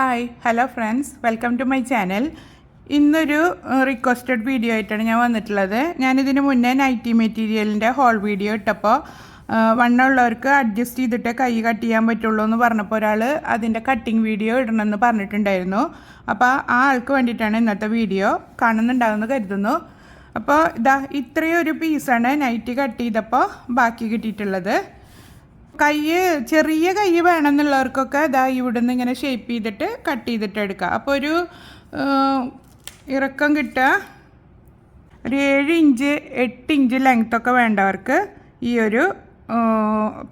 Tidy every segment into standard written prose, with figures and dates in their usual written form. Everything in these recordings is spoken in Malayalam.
Hi hello friends, welcome to my channel. ഇന്നൊരു റിക്വസ്റ്റഡ് വീഡിയോ ആയിട്ടാണ് ഞാൻ വന്നിട്ടുള്ളത്. ഞാനിതിന് മുന്നേ നൈറ്റി മെറ്റീരിയലിൻ്റെ ഹോൾ വീഡിയോ ഇട്ടപ്പോൾ വണ്ണമുള്ളവർക്ക് അഡ്ജസ്റ്റ് ചെയ്തിട്ട് കൈ കട്ട് ചെയ്യാൻ പറ്റുള്ളൂ എന്ന് പറഞ്ഞപ്പോൾ ഒരാൾ അതിൻ്റെ കട്ടിങ് വീഡിയോ ഇടണമെന്ന് പറഞ്ഞിട്ടുണ്ടായിരുന്നു. അപ്പോൾ ആ ആൾക്ക് വേണ്ടിയിട്ടാണ് ഇന്നത്തെ വീഡിയോ. കാണുന്നുണ്ടാകുമെന്ന് കരുതുന്നു. അപ്പോൾ ഇത്രയും ഒരു പീസാണ് നൈറ്റി കട്ട് ചെയ്തപ്പോൾ ബാക്കി കിട്ടിയിട്ടുള്ളത്. ചെറിയ കൈ വേണമെന്നുള്ളവർക്കൊക്കെ ഇവിടുന്ന് ഇങ്ങനെ ഷേപ്പ് ചെയ്തിട്ട് കട്ട് ചെയ്തിട്ട് എടുക്കുക. അപ്പോൾ ഒരു ഇറക്കം കിട്ടുക ഒരു 7 ഇഞ്ച് 8 ഇഞ്ച് ലെങ്ത്തൊക്കെ വേണ്ടവർക്ക് ഈ ഒരു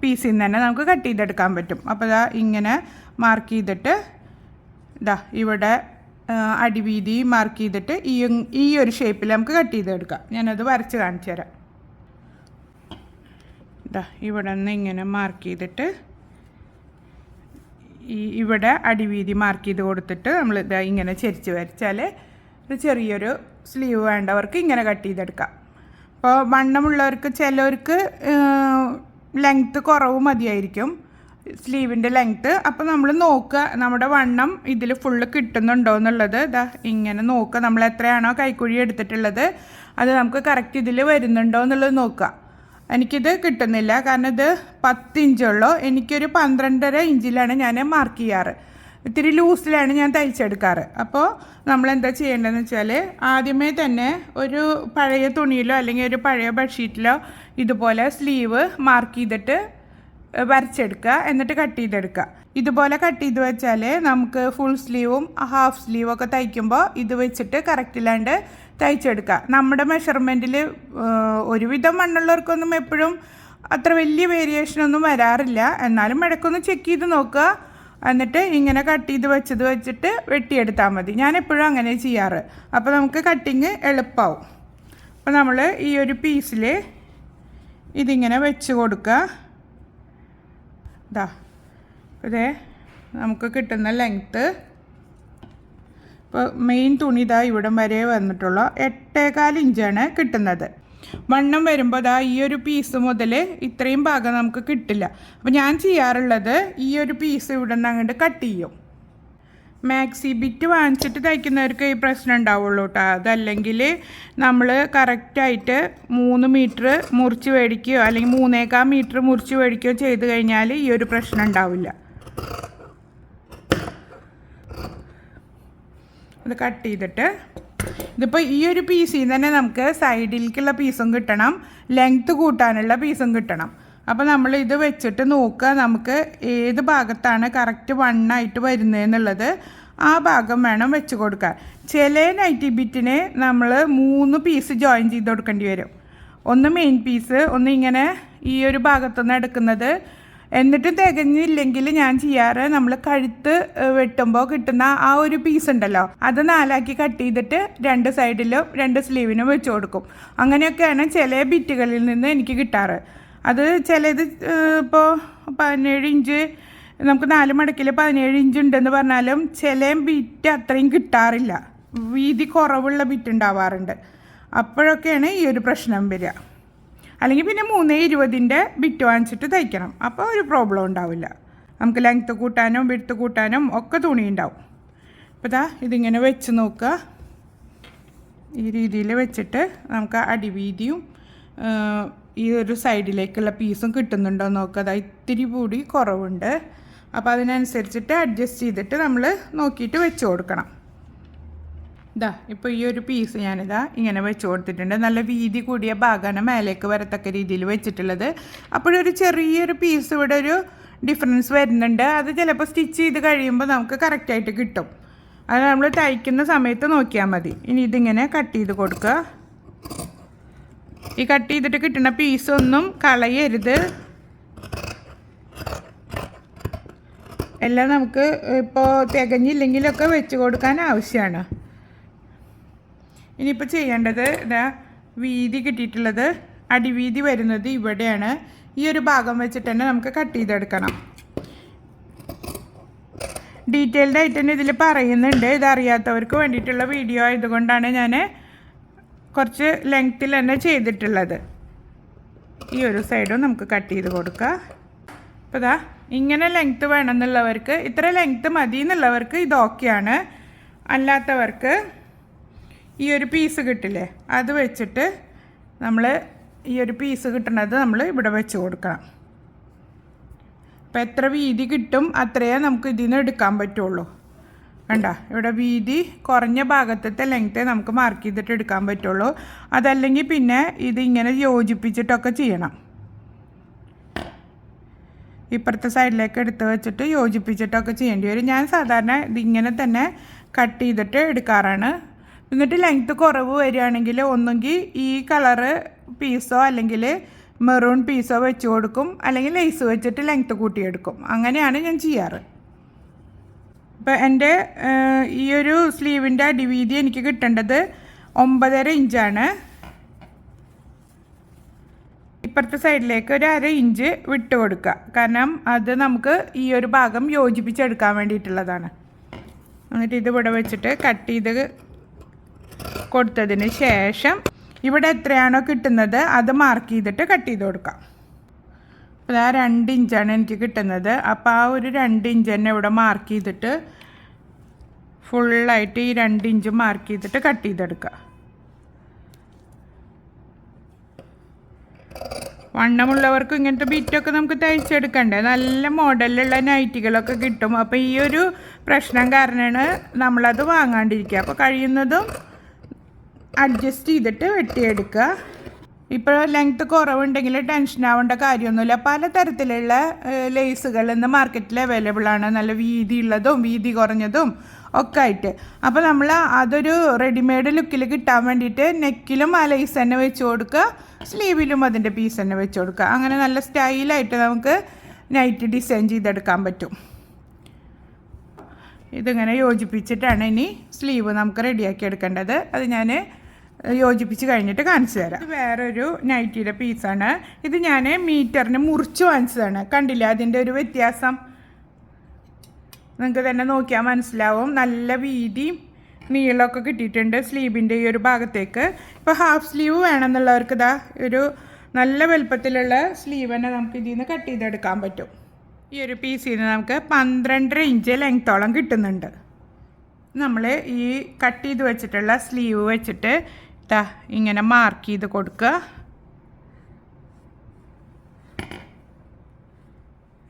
പീസിൽ നിന്ന് തന്നെ നമുക്ക് കട്ട് ചെയ്തെടുക്കാൻ പറ്റും. അപ്പോൾ ഇങ്ങനെ മാർക്ക് ചെയ്തിട്ട് ഇവിടെ അടിവീതി മാർക്ക് ചെയ്തിട്ട് ഈ ഒരു ഷേപ്പിൽ നമുക്ക് കട്ട് ചെയ്തെടുക്കാം. ഞാനത് വരച്ച് കാണിച്ചു തരാം. ഇവിടെ നിന്ന് ഇങ്ങനെ മാർക്ക് ചെയ്തിട്ട് ഇവിടെ അടിവീതി മാർക്ക് ചെയ്ത് കൊടുത്തിട്ട് നമ്മൾ ഇങ്ങനെ ചെരിച്ച് വരച്ചാൽ ഒരു ചെറിയൊരു സ്ലീവ് വേണ്ടവർക്ക് ഇങ്ങനെ കട്ട് ചെയ്തെടുക്കാം. അപ്പോൾ വണ്ണമുള്ളവർക്ക് ചിലവർക്ക് ലെങ്ത്ത് കുറവ് മതിയായിരിക്കും സ്ലീവിൻ്റെ ലെങ്ത്ത്. അപ്പോൾ നമ്മൾ നോക്കുക നമ്മുടെ വണ്ണം ഇതിൽ ഫുള്ള് കിട്ടുന്നുണ്ടോ എന്നുള്ളത്. ഇങ്ങനെ നോക്കുക, നമ്മൾ എത്രയാണോ കൈക്കുഴി എടുത്തിട്ടുള്ളത് അത് നമുക്ക് കറക്റ്റ് ഇതിൽ വരുന്നുണ്ടോ എന്നുള്ളത് നോക്കുക. എനിക്കിത് കിട്ടുന്നില്ല, കാരണം ഇത് 10 ഇഞ്ചുള്ളൂ. എനിക്കൊരു 12.5 ഇഞ്ചിലാണ് ഞാൻ മാർക്ക് ചെയ്യാറ്. ഇത്തിരി ലൂസിലാണ് ഞാൻ തയ്ച്ചെടുക്കാറ്. അപ്പോൾ നമ്മളെന്താ ചെയ്യേണ്ടതെന്ന് വെച്ചാൽ ആദ്യമേ തന്നെ ഒരു പഴയ തുണിയിലോ അല്ലെങ്കിൽ ഒരു പഴയ ബെഡ്ഷീറ്റിലോ ഇതുപോലെ സ്ലീവ് മാർക്ക് ചെയ്തിട്ട് വരച്ചെടുക്കുക, എന്നിട്ട് കട്ട് ചെയ്തെടുക്കുക. ഇതുപോലെ കട്ട് ചെയ്ത് വെച്ചാൽ നമുക്ക് ഫുൾ സ്ലീവും ഹാഫ് സ്ലീവും ഒക്കെ തയ്ക്കുമ്പോൾ ഇത് വെച്ചിട്ട് കറക്റ്റില്ലാണ്ട് തയ്ച്ചെടുക്കുക. നമ്മുടെ മെഷർമെൻറ്റിൽ ഒരുവിധം മണ്ണുള്ളവർക്കൊന്നും എപ്പോഴും അത്ര വലിയ വേരിയേഷനൊന്നും വരാറില്ല. എന്നാലും ഇടയ്ക്കൊന്ന് ചെക്ക് ചെയ്ത് നോക്കുക, എന്നിട്ട് ഇങ്ങനെ കട്ട് ചെയ്ത് വെച്ചിട്ട് വെട്ടിയെടുത്താൽ മതി. ഞാൻ അങ്ങനെ ചെയ്യാറ്. അപ്പോൾ നമുക്ക് കട്ടിങ് എളുപ്പമാവും. അപ്പോൾ നമ്മൾ ഈ ഒരു പീസിൽ ഇതിങ്ങനെ വെച്ച് കൊടുക്കുക. ഇതേ നമുക്ക് കിട്ടുന്ന ലെങ്ത്ത്. ഇപ്പോൾ മെയിൻ തുണി ഇവിടം വരെ വന്നിട്ടുള്ളൂ. 8.25 ഇഞ്ചാണ് കിട്ടുന്നത്. വണ്ണം വരുമ്പോൾ ഈ ഒരു പീസ് മുതൽ ഇത്രയും ഭാഗം നമുക്ക് കിട്ടില്ല. അപ്പോൾ ഞാൻ ചെയ്യാറുള്ളത് ഈ ഒരു പീസ് ഇവിടെ നിന്ന് അങ്ങോട്ട് കട്ട് ചെയ്യും. മാക്സി ബിറ്റ് വാങ്ങിച്ചിട്ട് തയ്ക്കുന്നവർക്ക് ഈ പ്രശ്നം ഉണ്ടാവുള്ളൂ കേട്ടോ. അതല്ലെങ്കിൽ നമ്മൾ കറക്റ്റായിട്ട് 3 മീറ്റർ മുറിച്ച് മേടിക്കുകയോ അല്ലെങ്കിൽ 3.25 മീറ്റർ മുറിച്ച് മേടിക്കുകയോ ചെയ്ത് കഴിഞ്ഞാൽ ഈ ഒരു പ്രശ്നം ഉണ്ടാവില്ല. അത് കട്ട് ചെയ്തിട്ട് ഇതിപ്പോൾ ഈ ഒരു പീസിൽ നിന്ന് തന്നെ നമുക്ക് സൈഡിലേക്കുള്ള പീസും കിട്ടണം, ലെങ്ത്ത് കൂട്ടാനുള്ള പീസും കിട്ടണം. അപ്പോൾ നമ്മൾ ഇത് വെച്ചിട്ട് നോക്കുക, നമുക്ക് ഏത് ഭാഗത്താണ് കറക്റ്റ് വണ്ണായിട്ട് വരുന്നതെന്നുള്ളത് ആ ഭാഗം വേണം വെച്ച് കൊടുക്കാൻ. ചില നൈറ്റി ബിറ്റിന് നമ്മൾ 3 പീസ് ജോയിൻ ചെയ്ത് കൊടുക്കേണ്ടി വരും. ഒന്ന് മെയിൻ പീസ്, ഒന്ന് ഇങ്ങനെ ഈ ഒരു ഭാഗത്തുനിന്ന് എടുക്കുന്നത്. എന്നിട്ട് തികഞ്ഞില്ലെങ്കിൽ ഞാൻ ചെയ്യാറ് നമ്മൾ കഴുത്ത് വെട്ടുമ്പോൾ കിട്ടുന്ന ആ ഒരു പീസ് ഉണ്ടല്ലോ, അത് 4ആക്കി കട്ട് ചെയ്തിട്ട് 2 സൈഡിലും 2 സ്ലീവിനും വെച്ച് കൊടുക്കും. അങ്ങനെയൊക്കെയാണ് ചില ബിറ്റുകളിൽ നിന്ന് എനിക്ക് കിട്ടാറ്. അത് ചിലത് ഇപ്പോൾ 17 ഇഞ്ച് നമുക്ക് 4 മടക്കിൽ 17 ഇഞ്ച് ഉണ്ടെന്ന് പറഞ്ഞാലും ചില ബിറ്റ് അത്രയും കിട്ടാറില്ല. വീതി കുറവുള്ള ബിറ്റ് ഉണ്ടാവാറുണ്ട്. അപ്പോഴൊക്കെയാണ് ഈ ഒരു പ്രശ്നം വരിക. അല്ലെങ്കിൽ പിന്നെ 3.20 ബിറ്റ് വാങ്ങിച്ചിട്ട് തയ്ക്കണം. അപ്പോൾ ഒരു പ്രോബ്ലം ഉണ്ടാവില്ല. നമുക്ക് ലെങ്ത്ത് കൂട്ടാനും വിഡ്ത്ത് കൂട്ടാനും ഒക്കെ തുണി ഉണ്ടാവും. അപ്പോൾ ഇതിങ്ങനെ വെച്ച് നോക്കുക. ഈ രീതിയിൽ വെച്ചിട്ട് നമുക്ക് അടിവീതിയും ഈ ഒരു സൈഡിലേക്കുള്ള പീസും കിട്ടുന്നുണ്ടോ നോക്കുക. ഇത്തിരി കൂടി കുറവുണ്ട്. അപ്പോൾ അതിനനുസരിച്ചിട്ട് അഡ്ജസ്റ്റ് ചെയ്തിട്ട് നമ്മൾ നോക്കിയിട്ട് വെച്ച് കൊടുക്കണം. ഇപ്പോൾ ഈ ഒരു പീസ് ഇങ്ങനെ വെച്ച് കൊടുത്തിട്ടുണ്ട്. നല്ല വീതി കൂടിയ ഭാഗമാണ് മേലേക്ക് വരത്തക്ക രീതിയിൽ വെച്ചിട്ടുള്ളത്. അപ്പോഴൊരു ചെറിയൊരു പീസ് ഇവിടെ ഒരു ഡിഫറൻസ് വരുന്നുണ്ട്. അത് ചിലപ്പോൾ സ്റ്റിച്ച് ചെയ്ത് കഴിയുമ്പോൾ നമുക്ക് കറക്റ്റായിട്ട് കിട്ടും. അത് നമ്മൾ തയ്ക്കുന്ന സമയത്ത് നോക്കിയാൽ മതി. ഇനി ഇതിങ്ങനെ കട്ട് ചെയ്ത് കൊടുക്കുക. ഈ കട്ട് ചെയ്തിട്ട് കിട്ടുന്ന പീസൊന്നും കളയരുത്. എല്ലാം നമുക്ക് ഇപ്പോൾ തികഞ്ഞില്ലെങ്കിലൊക്കെ വെച്ച് കൊടുക്കാൻ ആവശ്യമാണ്. ഇനിയിപ്പോൾ ചെയ്യേണ്ടത് വീതി കിട്ടിയിട്ടുള്ളത് അടിവീതി വരുന്നത് ഇവിടെയാണ്. ഈ ഒരു ഭാഗം വെച്ചിട്ട് തന്നെ നമുക്ക് കട്ട് ചെയ്തെടുക്കണം. ഡീറ്റെയിൽഡ് ആയിട്ട് തന്നെ ഇതിൽ പറയുന്നുണ്ട്. ഇതറിയാത്തവർക്ക് വേണ്ടിയിട്ടുള്ള വീഡിയോ ആയതുകൊണ്ടാണ് ഞാൻ കുറച്ച് ലെങ്ത്തിൽ തന്നെ ചെയ്തിട്ടുള്ളത്. ഈ ഒരു സൈഡും നമുക്ക് കട്ട് ചെയ്ത് കൊടുക്കുക. അപ്പോൾ ഇങ്ങനെ ലെങ്ത്ത് വേണമെന്നുള്ളവർക്ക്, ഇത്ര ലെങ്ത്ത് മതി എന്നുള്ളവർക്ക് ഇത് ഓക്കെയാണ്. അല്ലാത്തവർക്ക് ഈ ഒരു പീസ് കിട്ടില്ലേ, അത് വെച്ചിട്ട് നമ്മൾ ഈ ഒരു പീസ് കിട്ടുന്നത് നമ്മൾ ഇവിടെ വെച്ച് കൊടുക്കണം. അപ്പോൾ എത്ര വീതി കിട്ടും അത്രയേ നമുക്ക് ഇതിൽ നിന്ന് എടുക്കാൻ പറ്റുള്ളൂ. വേണ്ട, ഇവിടെ വീതി കുറഞ്ഞ ഭാഗത്തെ ലെങ്ത്തെ നമുക്ക് മാർക്ക് ചെയ്തിട്ട് എടുക്കാൻ പറ്റുള്ളൂ. അതല്ലെങ്കിൽ പിന്നെ ഇതിങ്ങനെ യോജിപ്പിച്ചിട്ടൊക്കെ ചെയ്യണം. ഇപ്പുറത്തെ സൈഡിലേക്ക് എടുത്ത് വെച്ചിട്ട് യോജിപ്പിച്ചിട്ടൊക്കെ ചെയ്യേണ്ടി വരും. ഞാൻ സാധാരണ ഇതിങ്ങനെ തന്നെ കട്ട് ചെയ്തിട്ട് എടുക്കാറാണ്. എന്നിട്ട് ലെങ്ത്ത് കുറവ് വരികയാണെങ്കിൽ ഒന്നുകിൽ ഈ കളറ് പീസോ അല്ലെങ്കിൽ മെറൂൺ പീസോ വെച്ച് കൊടുക്കും, അല്ലെങ്കിൽ ലേസ് വെച്ചിട്ട് ലെങ്ത്ത് കൂട്ടിയെടുക്കും. അങ്ങനെയാണ് ഞാൻ ചെയ്യാറ്. ഇപ്പോൾ എൻ്റെ ഈ ഒരു സ്ലീവിൻ്റെ അടിവീതി എനിക്ക് കിട്ടേണ്ടത് 9.5 ഇഞ്ചാണ്. ഇപ്പുറത്തെ സൈഡിലേക്ക് ഒരു 1/2 ഇഞ്ച് വിട്ട് കൊടുക്കുക. കാരണം അത് നമുക്ക് ഈ ഒരു ഭാഗം യോജിപ്പിച്ചെടുക്കാൻ വേണ്ടിയിട്ടുള്ളതാണ്. എന്നിട്ട് ഇത് ഇവിടെ വെച്ചിട്ട് കട്ട് ചെയ്ത് കൊടുത്തതിന് ശേഷം ഇവിടെ എത്രയാണോ കിട്ടുന്നത് അത് മാർക്ക് ചെയ്തിട്ട് കട്ട് ചെയ്ത് കൊടുക്കാം. അപ്പോൾ ആ 2 ഇഞ്ചാണ് എനിക്ക് കിട്ടുന്നത്. അപ്പോൾ ആ ഒരു 2 ഇഞ്ച് തന്നെ ഇവിടെ മാർക്ക് ചെയ്തിട്ട് ഫുള്ളായിട്ട് ഈ 2 ഇഞ്ച് മാർക്ക് ചെയ്തിട്ട് കട്ട് ചെയ്തെടുക്കുക. വണ്ണമുള്ളവർക്ക് ഇങ്ങനത്തെ ബിറ്റൊക്കെ നമുക്ക് തയ്ച്ചെടുക്കണ്ടേ, നല്ല മോഡലിലുള്ള നൈറ്റികളൊക്കെ കിട്ടും. അപ്പോൾ ഈ ഒരു പ്രശ്നം കാരണമാണ് നമ്മളത് വാങ്ങാണ്ടിരിക്കുക. അപ്പോൾ കഴിയുന്നതും അഡ്ജസ്റ്റ് ചെയ്തിട്ട് വെട്ടിയെടുക്കുക. ഇപ്പോൾ ലെങ്ത്ത് കുറവുണ്ടെങ്കിൽ ടെൻഷൻ ആവേണ്ട കാര്യമൊന്നുമില്ല. പലതരത്തിലുള്ള ലേസുകൾ ഇന്ന് മാർക്കറ്റിൽ അവൈലബിൾ ആണ്, നല്ല വീതിയുള്ളതും വീതി കുറഞ്ഞതും ഒക്കെ ആയിട്ട്. അപ്പോൾ നമ്മൾ അതൊരു റെഡിമെയ്ഡ് ലുക്കിൽ കിട്ടാൻ വേണ്ടിയിട്ട് നെക്കിലും ആ ലേസ് തന്നെ വെച്ച് കൊടുക്കുക, സ്ലീവിലും അതിൻ്റെ പീസ് തന്നെ വെച്ച് കൊടുക്കുക. അങ്ങനെ നല്ല സ്റ്റൈലായിട്ട് നമുക്ക് നൈറ്റ് ഡിസൈൻ ചെയ്തെടുക്കാൻ പറ്റും. ഇതിങ്ങനെ യോജിപ്പിച്ചിട്ടാണ് ഇനി സ്ലീവ് നമുക്ക് റെഡിയാക്കി എടുക്കേണ്ടത്. അത് ഞാൻ യോജിപ്പിച്ച് കഴിഞ്ഞിട്ട് കാണിച്ചു തരാം. ഇത് വേറൊരു നൈറ്റിയുടെ പീസാണ്. ഇത് ഞാൻ മീറ്ററിന് മുറിച്ച് വാങ്ങിച്ചതാണ്. കണ്ടില്ല അതിൻ്റെ ഒരു വ്യത്യാസം? നിങ്ങൾക്ക് തന്നെ നോക്കിയാൽ മനസ്സിലാവും. നല്ല വീതിയും നീളമൊക്കെ കിട്ടിയിട്ടുണ്ട് സ്ലീവിൻ്റെ ഈ ഒരു ഭാഗത്തേക്ക്. ഇപ്പോൾ ഹാഫ് സ്ലീവ് വേണമെന്നുള്ളവർക്ക് ഇതാ ഒരു നല്ല വലുപ്പത്തിലുള്ള സ്ലീവ് തന്നെ നമുക്ക് ഇതിൽ നിന്ന് കട്ട് ചെയ്തെടുക്കാൻ പറ്റും. ഈ ഒരു പീസിൽ നിന്ന് നമുക്ക് 12.5 ഇഞ്ച് ലെങ്ത്തോളം കിട്ടുന്നുണ്ട്. നമ്മൾ ഈ കട്ട് ചെയ്ത് വെച്ചിട്ടുള്ള സ്ലീവ് വെച്ചിട്ട് ഇങ്ങനെ മാർക്ക് ചെയ്ത് കൊടുക്കുക.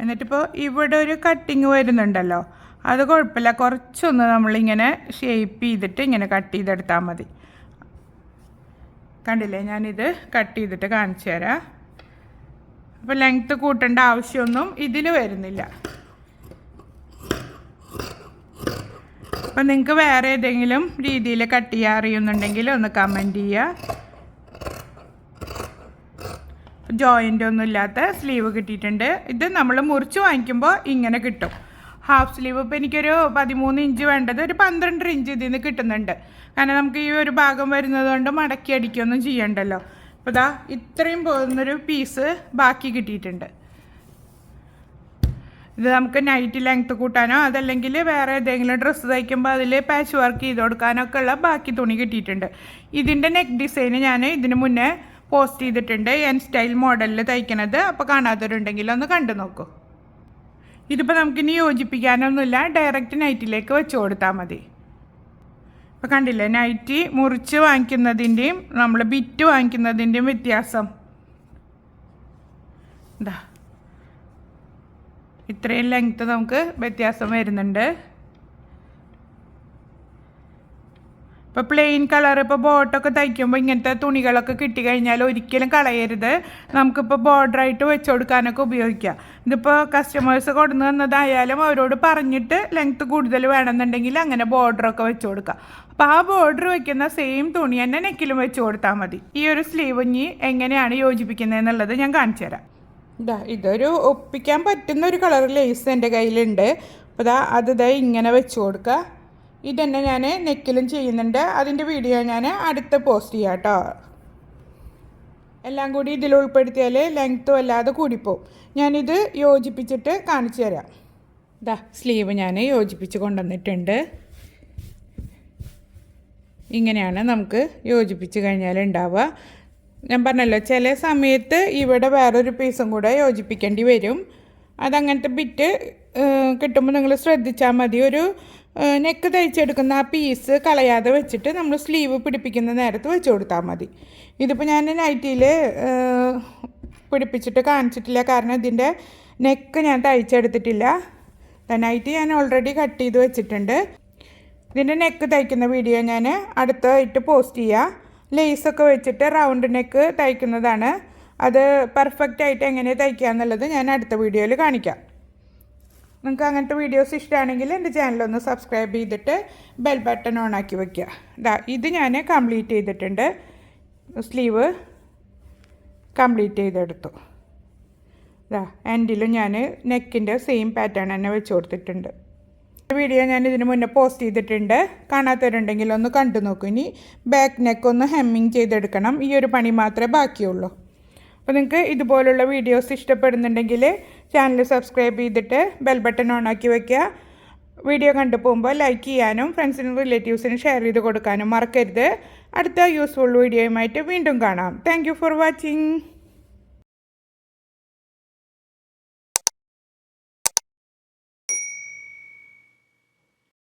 എന്നിട്ടിപ്പോൾ ഇവിടെ ഒരു കട്ടിങ് വരുന്നുണ്ടല്ലോ, അത് കുഴപ്പമില്ല, കുറച്ചൊന്ന് നമ്മളിങ്ങനെ ഷേപ്പ് ചെയ്തിട്ട് ഇങ്ങനെ കട്ട് ചെയ്തെടുത്താൽ മതി. കണ്ടില്ലേ, ഞാനിത് കട്ട് ചെയ്തിട്ട് കാണിച്ചു തരാം. അപ്പോൾ ലെങ്ത്ത് കൂട്ടേണ്ട ആവശ്യമൊന്നും ഇതിൽ വരുന്നില്ല. അപ്പോൾ നിങ്ങൾക്ക് വേറെ ഏതെങ്കിലും രീതിയിൽ കട്ട് ചെയ്യാൻ അറിയുന്നുണ്ടെങ്കിൽ ഒന്ന് കമൻറ്റ് ചെയ്യുക. ജോയിൻ്റ് ഒന്നും ഇല്ലാത്ത സ്ലീവ് കിട്ടിയിട്ടുണ്ട്. ഇത് നമ്മൾ മുറിച്ച് വാങ്ങിക്കുമ്പോൾ ഇങ്ങനെ കിട്ടും. ഹാഫ് സ്ലീവ് ഇപ്പോൾ എനിക്കൊരു 13 ഇഞ്ച് വേണ്ടത് ഒരു 12 ഇഞ്ച് ഇതിൽ നിന്ന് കിട്ടുന്നുണ്ട്. കാരണം നമുക്ക് ഈ ഒരു ഭാഗം വരുന്നത് കൊണ്ട് മടക്കി അടിക്കുകയൊന്നും ചെയ്യണ്ടല്ലോ. അപ്പോൾ ഇതാ ഇത്രയും പോകുന്നൊരു പീസ് ബാക്കി കിട്ടിയിട്ടുണ്ട്. ഇത് നമുക്ക് നൈറ്റ് ലെങ്ത്ത് കൂട്ടാനോ അതല്ലെങ്കിൽ വേറെ ഏതെങ്കിലും ഡ്രസ്സ് തയ്ക്കുമ്പോൾ അതിൽ പാച്ച് വർക്ക് ചെയ്ത് കൊടുക്കാനോ ഒക്കെ ഉള്ള ബാക്കി തുണി കിട്ടിയിട്ടുണ്ട്. ഇതിൻ്റെ നെക്ക് ഡിസൈന് ഞാൻ ഇതിന് മുന്നേ പോസ്റ്റ് ചെയ്തിട്ടുണ്ട്, എൻ സ്റ്റൈൽ മോഡലിൽ തയ്ക്കണത്. അപ്പോൾ കാണാത്തവരുണ്ടെങ്കിൽ ഒന്ന് കണ്ടു നോക്കൂ. ഇതിപ്പോൾ നമുക്കിനി യോജിപ്പിക്കാനൊന്നുമില്ല, ഡയറക്റ്റ് നൈറ്റിലേക്ക് വെച്ച് കൊടുത്താൽ മതി. ഇപ്പോൾ കണ്ടില്ലേ, നൈറ്റി മുറിച്ച് വാങ്ങിക്കുന്നതിൻ്റെയും നമ്മൾ ബിറ്റ് വാങ്ങിക്കുന്നതിൻ്റെയും വ്യത്യാസം. എന്താ ഇത്രയും ലെങ്ത്ത് നമുക്ക് വ്യത്യാസം വരുന്നുണ്ട്. ഇപ്പോൾ പ്ലെയിൻ കളർ, ഇപ്പോൾ ബോട്ടൊക്കെ തയ്ക്കുമ്പോൾ ഇങ്ങനത്തെ തുണികളൊക്കെ കിട്ടിക്കഴിഞ്ഞാൽ ഒരിക്കലും കളയരുത്. നമുക്കിപ്പോൾ ബോർഡറായിട്ട് വെച്ച് കൊടുക്കാനൊക്കെ ഉപയോഗിക്കാം. ഇതിപ്പോൾ കസ്റ്റമേഴ്സ് കൊണ്ടുവന്ന് തന്നതായാലും അവരോട് പറഞ്ഞിട്ട് ലെങ്ത്ത് കൂടുതൽ വേണമെന്നുണ്ടെങ്കിൽ അങ്ങനെ ബോർഡറൊക്കെ വെച്ച് കൊടുക്കുക. അപ്പോൾ ആ ബോർഡർ വയ്ക്കുന്ന സെയിം തുണി തന്നെ നെക്കിലും വെച്ച് കൊടുത്താൽ മതി. ഈ ഒരു സ്ലീവ് ഇനി എങ്ങനെയാണ് യോജിപ്പിക്കുന്നതെന്നുള്ളത് ഞാൻ കാണിച്ചു തരാം. ഇതൊരു ഒപ്പിക്കാൻ പറ്റുന്ന ഒരു കളർ ലേസ് എൻ്റെ കയ്യിലുണ്ട്. അപ്പോൾ അത് ഇങ്ങനെ വെച്ച് കൊടുക്കുക. ഇതന്നെ ഞാൻ നെക്കിലും ചെയ്യുന്നുണ്ട്. അതിൻ്റെ വീഡിയോ ഞാൻ അടുത്ത് പോസ്റ്റ് ചെയ്യാം കേട്ടോ. എല്ലാം കൂടി ഇതിൽ ഉൾപ്പെടുത്തിയാൽ ലെങ്ത്തും അല്ലാതെ കൂടിപ്പോവും. ഞാനിത് യോജിപ്പിച്ചിട്ട് കാണിച്ചു തരാം. സ്ലീവ് ഞാൻ യോജിപ്പിച്ച് കൊണ്ടുവന്നിട്ടുണ്ട്. ഇങ്ങനെയാണ് നമുക്ക് യോജിപ്പിച്ച് കഴിഞ്ഞാൽ ഉണ്ടാവുക. ഞാൻ പറഞ്ഞല്ലോ, ചില സമയത്ത് ഇവിടെ വേറൊരു പീസും കൂടെ യോജിപ്പിക്കേണ്ടി വരും. അതങ്ങനത്തെ ബിറ്റ് കിട്ടുമ്പോൾ നിങ്ങൾ ശ്രദ്ധിച്ചാൽ മതി. ഒരു നെക്ക് തയ്ച്ചെടുക്കുന്ന ആ പീസ് കളയാതെ വെച്ചിട്ട് നമ്മൾ സ്ലീവ് പിടിപ്പിക്കുന്ന നേരത്ത് വെച്ച് കൊടുത്താൽ മതി. ഇതിപ്പോൾ ഞാൻ നൈറ്റിയിൽ പിടിപ്പിച്ചിട്ട് കാണിച്ചിട്ടില്ല, കാരണം ഇതിൻ്റെ നെക്ക് ഞാൻ തയ്ച്ചെടുത്തിട്ടില്ല. നൈറ്റി ഞാൻ ഓൾറെഡി കട്ട് ചെയ്ത് വെച്ചിട്ടുണ്ട്. ഇതിൻ്റെ നെക്ക് തയ്ക്കുന്ന വീഡിയോ ഞാൻ അടുത്തായിട്ട് പോസ്റ്റ് ചെയ്യുക. ലേസൊക്കെ വെച്ചിട്ട് റൗണ്ട് നെക്ക് തയ്ക്കുന്നതാണ്. അത് പെർഫെക്റ്റ് ആയിട്ട് എങ്ങനെ തയ്ക്കുക എന്നുള്ളത് ഞാൻ അടുത്ത വീഡിയോയിൽ കാണിക്കാം. നിങ്ങൾക്ക് അങ്ങനത്തെ വീഡിയോസ് ഇഷ്ടമാണെങ്കിൽ എൻ്റെ ചാനലൊന്ന് സബ്സ്ക്രൈബ് ചെയ്തിട്ട് ബെൽ ബട്ടൺ ഓൺ ആക്കി വയ്ക്കുക. ഇത് ഞാൻ കംപ്ലീറ്റ് ചെയ്തിട്ടുണ്ട്. സ്ലീവ് കംപ്ലീറ്റ് ചെയ്തെടുത്തു. എൻഡിലും ഞാൻ നെക്കിൻ്റെ സെയിം പാറ്റേൺ തന്നെ വെച്ച് കൊടുത്തിട്ടുണ്ട്. വീഡിയോ ഞാൻ ഇതിന് മുന്നേ പോസ്റ്റ് ചെയ്തിട്ടുണ്ട്. കാണാത്തവരുണ്ടെങ്കിൽ ഒന്ന് കണ്ടു നോക്കൂ. ഇനി ബാക്ക് നെക്ക് ഒന്ന് ഹെമ്മിങ് ചെയ്തെടുക്കണം. ഈ ഒരു പണി മാത്രമേ ബാക്കിയുള്ളൂ. അപ്പോൾ നിങ്ങൾക്ക് ഇതുപോലുള്ള വീഡിയോസ് ഇഷ്ടപ്പെടുന്നുണ്ടെങ്കിൽ ചാനൽ സബ്സ്ക്രൈബ് ചെയ്തിട്ട് ബെൽ ബട്ടൺ ഓൺ ആക്കി വയ്ക്കുക. വീഡിയോ കണ്ടു പോകുമ്പോൾ ലൈക്ക് ചെയ്യാനും ഫ്രണ്ട്സിനും റിലേറ്റീവ്സിനും ഷെയർ ചെയ്ത് കൊടുക്കാനും മറക്കരുത്. അടുത്ത യൂസ്ഫുൾ വീഡിയോയുമായിട്ട് വീണ്ടും കാണാം. Thank you for watching.